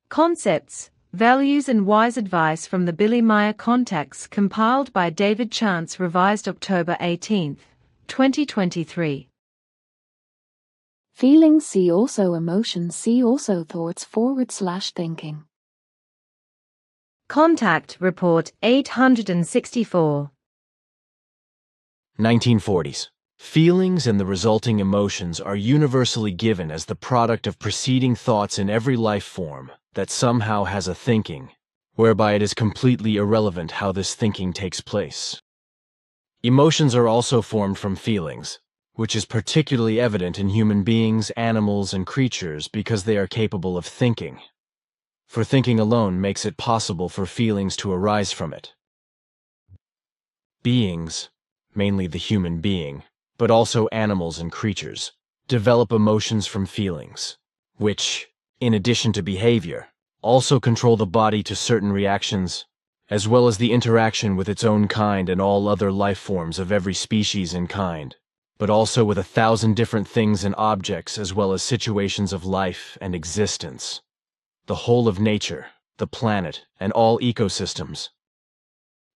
Concepts, Values and Wise Advice from the Billy Meier Context compiled by David Chance, revised October 18, 2023. Feelings, see also emotions, see also thoughts /thinking. Contact Report 864. 1940s. Feelings and the resulting emotions are universally given as the product of preceding thoughts in every life form that somehow has a thinking, whereby it is completely irrelevant how this thinking takes place. Emotions are also formed from feelings, which is particularly evident in human beings, animals, and creatures because they are capable of thinking. For thinking alone makes it possible for feelings to arise from it. Beings, mainly the human being, but also animals and creatures, develop emotions from feelings, which, in addition to behavior, also control the body to certain reactions, as well as the interaction with its own kind and all other life forms of every species and kind, but also with 1,000 different things and objects as well as situations of life and existence. The whole of nature, the planet, and all ecosystems.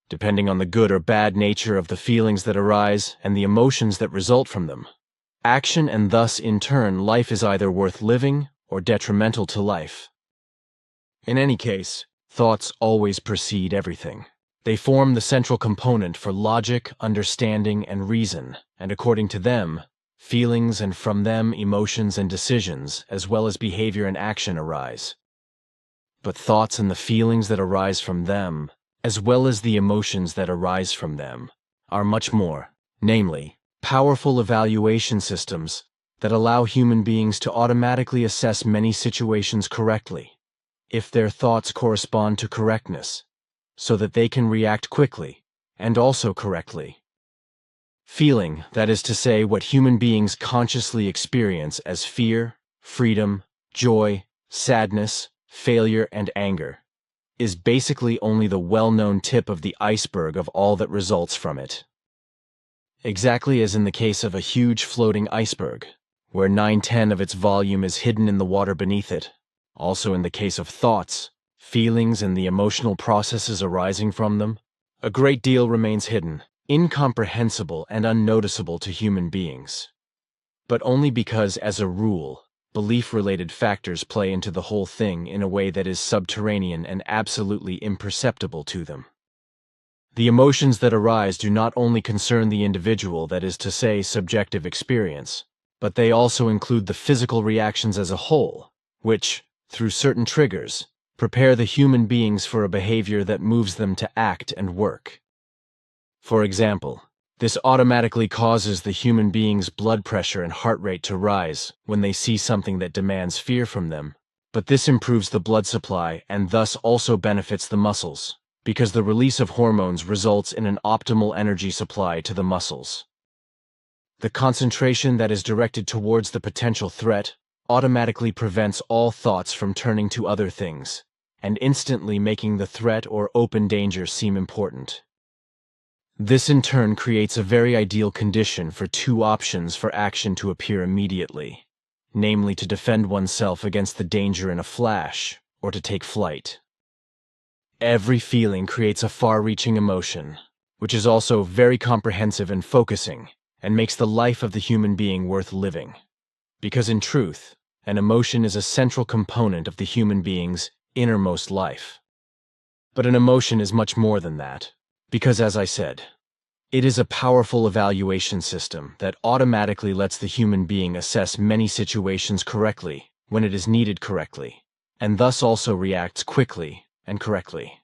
Depending on the good or bad nature of the feelings that arise and the emotions that result from them, action and thus, in turn, life is either worth living or detrimental to life. In any case, thoughts always precede everything. They form the central component for logic, understanding, and reason, and according to them, feelings and from them emotions and decisions, as well as behavior and action arise. But thoughts and the feelings that arise from them, as well as the emotions that arise from them, are much more, namely, powerful evaluation systems that allow human beings to automatically assess many situations correctly, if their thoughts correspond to correctness, so that they can react quickly and also correctly. Feeling, that is to say, what human beings consciously experience as fear, freedom, joy, sadness, failure, and anger, is basically only the well-known tip of the iceberg of all that results from it. Exactly as in the case of a huge floating iceberg, where 9/10 of its volume is hidden in the water beneath it, also in the case of thoughts, feelings, and the emotional processes arising from them, a great deal remains hidden, incomprehensible and unnoticeable to human beings. But only because, as a rule, belief-related factors play into the whole thing in a way that is subterranean and absolutely imperceptible to them. The emotions that arise do not only concern the individual, that is to say, subjective experience, but they also include the physical reactions as a whole, which, through certain triggers, prepare the human beings for a behavior that moves them to act and work. For example, this automatically causes the human being's blood pressure and heart rate to rise when they see something that demands fear from them, but this improves the blood supply and thus also benefits the muscles, because the release of hormones results in an optimal energy supply to the muscles. The concentration that is directed towards the potential threat automatically prevents all thoughts from turning to other things, and instantly making the threat or open danger seem important. This in turn creates a very ideal condition for two options for action to appear immediately, namely to defend oneself against the danger in a flash, or to take flight. Every feeling creates a far-reaching emotion, which is also very comprehensive and focusing, and makes the life of the human being worth living. Because in truth, an emotion is a central component of the human being's innermost life. But an emotion is much more than that. Because, as I said, it is a powerful evaluation system that automatically lets the human being assess many situations correctly when it is needed correctly, and thus also reacts quickly and correctly.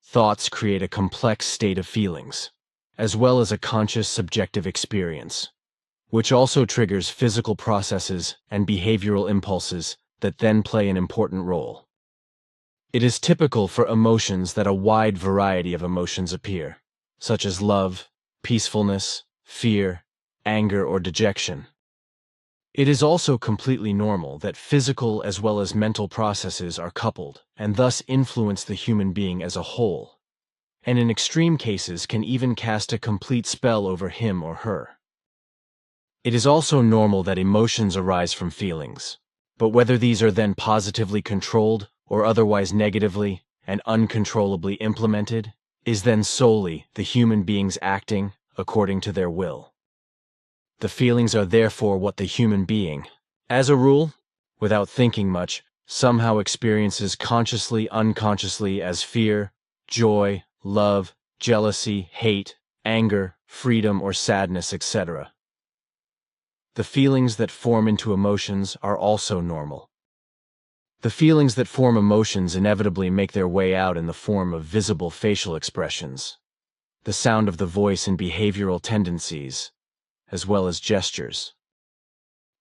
Thoughts create a complex state of feelings, as well as a conscious subjective experience, which also triggers physical processes and behavioral impulses that then play an important role. It is typical for emotions that a wide variety of emotions appear, such as love, peacefulness, fear, anger, or dejection. It is also completely normal that physical as well as mental processes are coupled and thus influence the human being as a whole, and in extreme cases can even cast a complete spell over him or her. It is also normal that emotions arise from feelings, but whether these are then positively controlled or otherwise negatively and uncontrollably implemented, is then solely the human beings acting according to their will. The feelings are therefore what the human being, as a rule, without thinking much, somehow experiences consciously, unconsciously as fear, joy, love, jealousy, hate, anger, freedom or sadness, etc. The feelings that form into emotions are also normal. The feelings that form emotions inevitably make their way out in the form of visible facial expressions, the sound of the voice and behavioral tendencies, as well as gestures.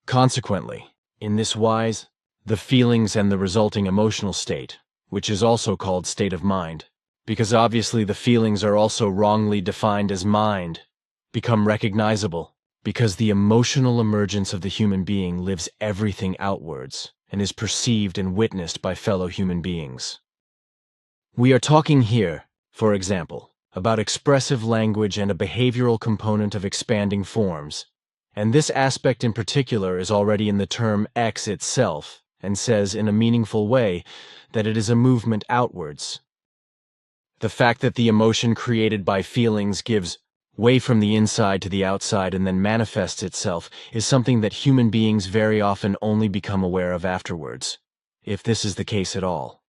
Consequently, in this wise, the feelings and the resulting emotional state, which is also called state of mind, because obviously the feelings are also wrongly defined as mind, become recognizable, because the emotional emergence of the human being lives everything outwards and is perceived and witnessed by fellow human beings. We are talking here, for example, about expressive language and a behavioral component of expanding forms, and this aspect in particular is already in the term X itself, and says in a meaningful way that it is a movement outwards. The fact that the emotion created by feelings gives way from the inside to the outside and then manifests itself is something that human beings very often only become aware of afterwards, if this is the case at all.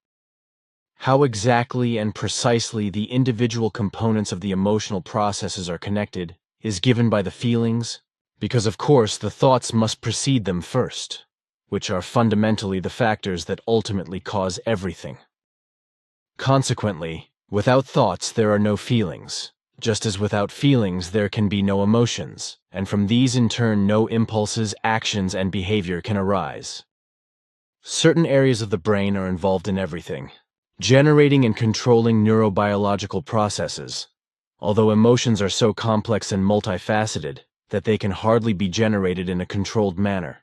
How exactly and precisely the individual components of the emotional processes are connected is given by the feelings, because of course the thoughts must precede them first, which are fundamentally the factors that ultimately cause everything. Consequently, without thoughts there are no feelings, just as without feelings there can be no emotions, and from these in turn no impulses, actions, and behavior can arise. Certain areas of the brain are involved in everything, generating and controlling neurobiological processes, although emotions are so complex and multifaceted that they can hardly be generated in a controlled manner.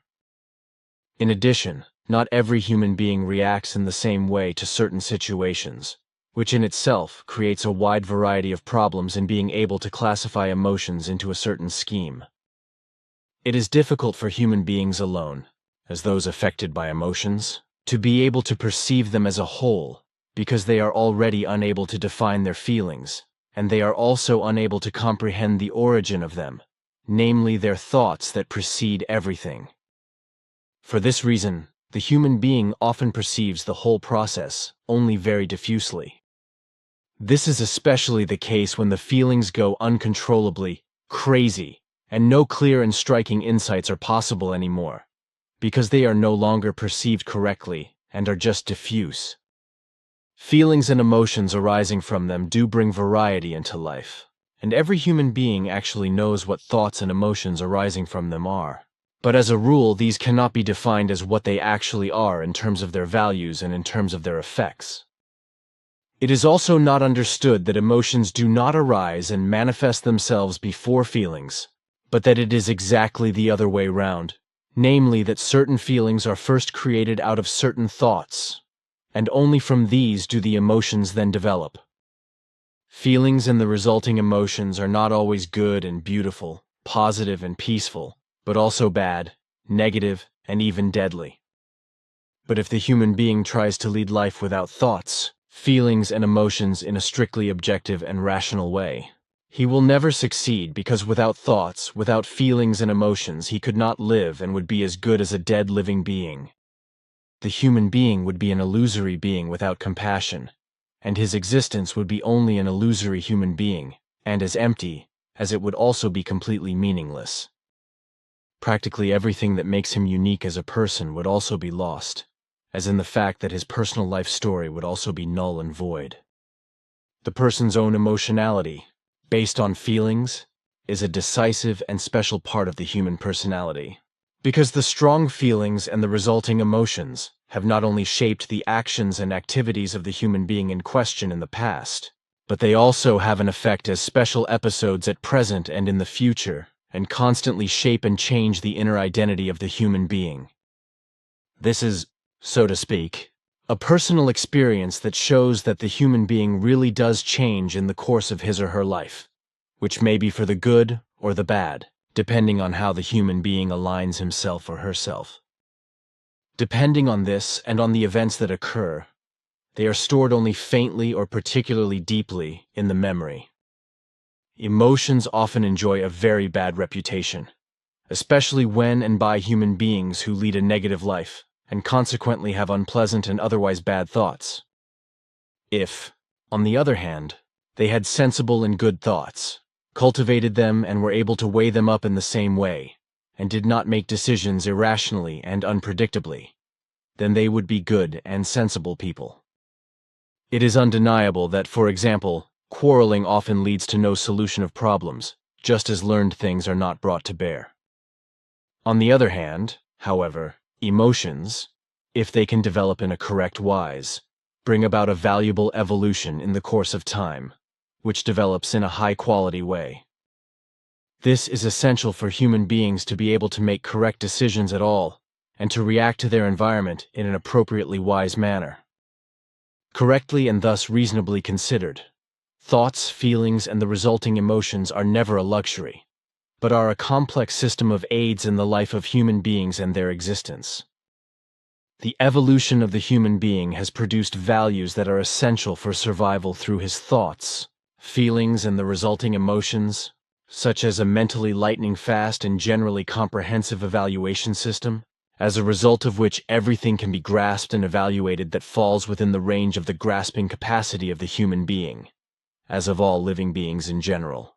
In addition, not every human being reacts in the same way to certain situations, which in itself creates a wide variety of problems in being able to classify emotions into a certain scheme. It is difficult for human beings alone, as those affected by emotions, to be able to perceive them as a whole, because they are already unable to define their feelings, and they are also unable to comprehend the origin of them, namely their thoughts that precede everything. For this reason, the human being often perceives the whole process only very diffusely. This is especially the case when the feelings go uncontrollably crazy and no clear and striking insights are possible anymore, because they are no longer perceived correctly and are just diffuse. Feelings and emotions arising from them do bring variety into life, and every human being actually knows what thoughts and emotions arising from them are. But as a rule, these cannot be defined as what they actually are in terms of their values and in terms of their effects. It is also not understood that emotions do not arise and manifest themselves before feelings, but that it is exactly the other way round, namely that certain feelings are first created out of certain thoughts, and only from these do the emotions then develop. Feelings and the resulting emotions are not always good and beautiful, positive and peaceful, but also bad, negative, and even deadly. But if the human being tries to lead life without thoughts, feelings, and emotions in a strictly objective and rational way, he will never succeed because without thoughts, without feelings and emotions, he could not live and would be as good as a dead living being. The human being would be an illusory being without compassion, and his existence would be only an illusory human being, and as empty as it would also be completely meaningless. Practically everything that makes him unique as a person would also be lost, as in the fact that his personal life story would also be null and void. The person's own emotionality, based on feelings, is a decisive and special part of the human personality, because the strong feelings and the resulting emotions have not only shaped the actions and activities of the human being in question in the past, but they also have an effect as special episodes at present and in the future, and constantly shape and change the inner identity of the human being. This is, so to speak, a personal experience that shows that the human being really does change in the course of his or her life, which may be for the good or the bad, depending on how the human being aligns himself or herself. Depending on this and on the events that occur, They are stored only faintly or particularly deeply in the memory. Emotions often enjoy a very bad reputation, especially when and by human beings who lead a negative life and consequently have unpleasant and otherwise bad thoughts. If, on the other hand, they had sensible and good thoughts, cultivated them and were able to weigh them up in the same way, and did not make decisions irrationally and unpredictably, then they would be good and sensible people. It is undeniable that, for example, quarreling often leads to no solution of problems, just as learned things are not brought to bear. On the other hand, however, emotions, if they can develop in a correct wise, bring about a valuable evolution in the course of time, which develops in a high-quality way. This is essential for human beings to be able to make correct decisions at all, and to react to their environment in an appropriately wise manner. Correctly and thus reasonably considered, thoughts, feelings, and the resulting emotions are never a luxury, but are a complex system of aids in the life of human beings and their existence. The evolution of the human being has produced values that are essential for survival through his thoughts, feelings, and the resulting emotions, such as a mentally lightning fast and generally comprehensive evaluation system, as a result of which everything can be grasped and evaluated that falls within the range of the grasping capacity of the human being, as of all living beings in general.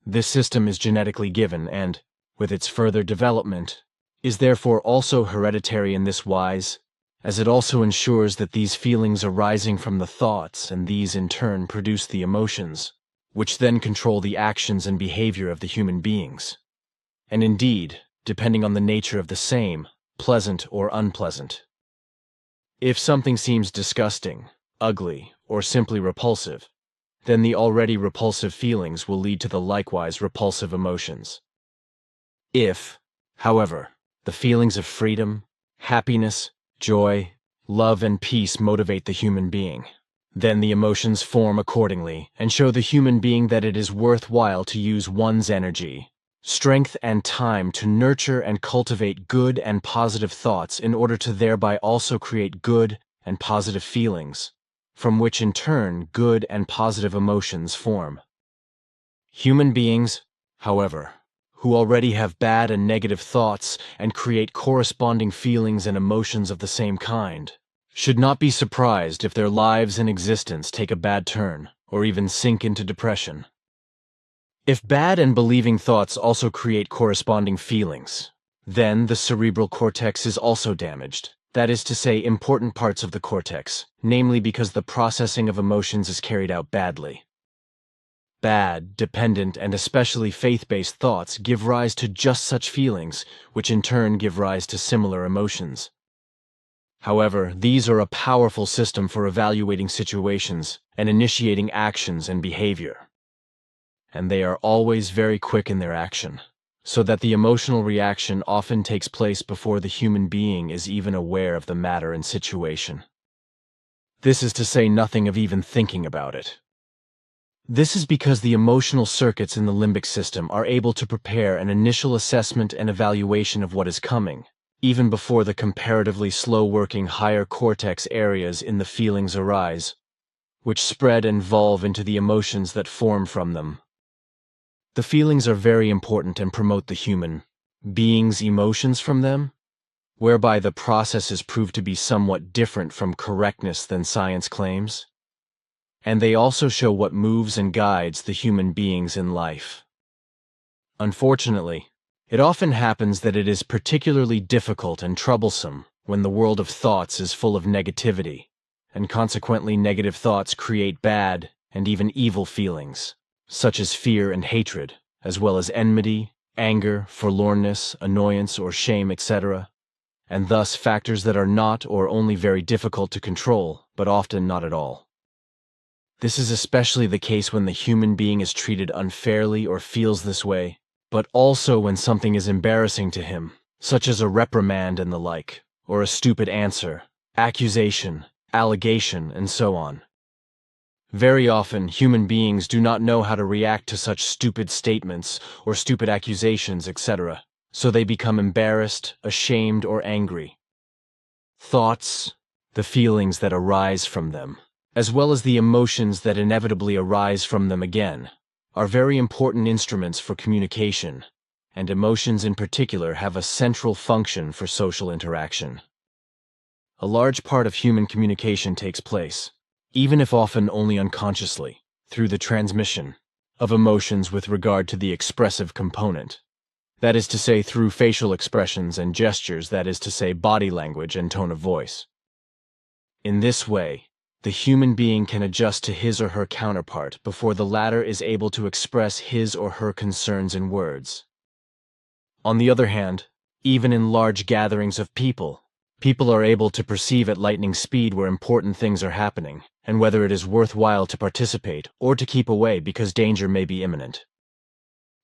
This system is genetically given and, with its further development, is therefore also hereditary in this wise, as it also ensures that these feelings arising from the thoughts and these in turn produce the emotions, which then control the actions and behavior of the human beings. And indeed, depending on the nature of the same, pleasant or unpleasant. If something seems disgusting, ugly, or simply repulsive, then the already repulsive feelings will lead to the likewise repulsive emotions. If, however, the feelings of freedom, happiness, joy, love, and peace motivate the human being, then the emotions form accordingly and show the human being that it is worthwhile to use one's energy, strength, and time to nurture and cultivate good and positive thoughts in order to thereby also create good and positive feelings, from which in turn good and positive emotions form. Human beings, however, who already have bad and negative thoughts and create corresponding feelings and emotions of the same kind, should not be surprised if their lives and existence take a bad turn or even sink into depression. If bad and believing thoughts also create corresponding feelings, then the cerebral cortex is also damaged. That is to say, important parts of the cortex, namely because the processing of emotions is carried out badly. Bad, dependent, and especially faith-based thoughts give rise to just such feelings, which in turn give rise to similar emotions. However, these are a powerful system for evaluating situations and initiating actions and behavior. And they are always very quick in their action, so that the emotional reaction often takes place before the human being is even aware of the matter and situation. This is to say nothing of even thinking about it. This is because the emotional circuits in the limbic system are able to prepare an initial assessment and evaluation of what is coming, even before the comparatively slow-working higher cortex areas in the feelings arise, which spread and evolve into the emotions that form from them. The feelings are very important and promote the human being's emotions from them, whereby the processes prove to be somewhat different from correctness than science claims. And they also show what moves and guides the human beings in life. Unfortunately, it often happens that it is particularly difficult and troublesome when the world of thoughts is full of negativity, and consequently negative thoughts create bad and even evil feelings, such as fear and hatred, as well as enmity, anger, forlornness, annoyance, or shame, etc., and thus factors that are not or only very difficult to control, but often not at all. This is especially the case when the human being is treated unfairly or feels this way, but also when something is embarrassing to him, such as a reprimand and the like, or a stupid answer, accusation, allegation, and so on. Very often, human beings do not know how to react to such stupid statements or stupid accusations, etc., so they become embarrassed, ashamed, or angry. Thoughts, the feelings that arise from them, as well as the emotions that inevitably arise from them again, are very important instruments for communication, and emotions in particular have a central function for social interaction. A large part of human communication takes place, even if often only unconsciously, through the transmission of emotions with regard to the expressive component. That is to say, through facial expressions and gestures, that is to say, body language and tone of voice. In this way, the human being can adjust to his or her counterpart before the latter is able to express his or her concerns in words. On the other hand, even in large gatherings of people are able to perceive at lightning speed where important things are happening, and whether it is worthwhile to participate or to keep away because danger may be imminent.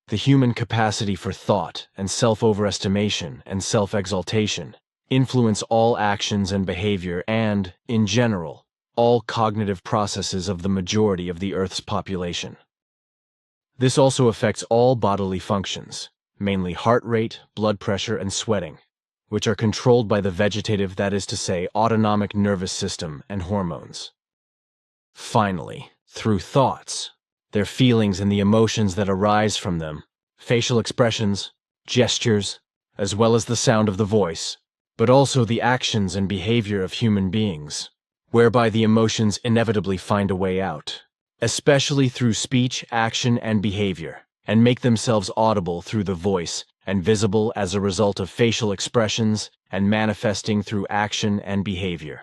The human capacity for thought and self-overestimation and self-exaltation influence all actions and behavior and, in general, all cognitive processes of the majority of the Earth's population. This also affects all bodily functions, mainly heart rate, blood pressure, and sweating, which are controlled by the vegetative, that is to say, autonomic nervous system and hormones. Finally, through thoughts, their feelings and the emotions that arise from them, facial expressions, gestures, as well as the sound of the voice, but also the actions and behavior of human beings, whereby the emotions inevitably find a way out, especially through speech, action, and behavior, and make themselves audible through the voice and visible as a result of facial expressions and manifesting through action and behavior.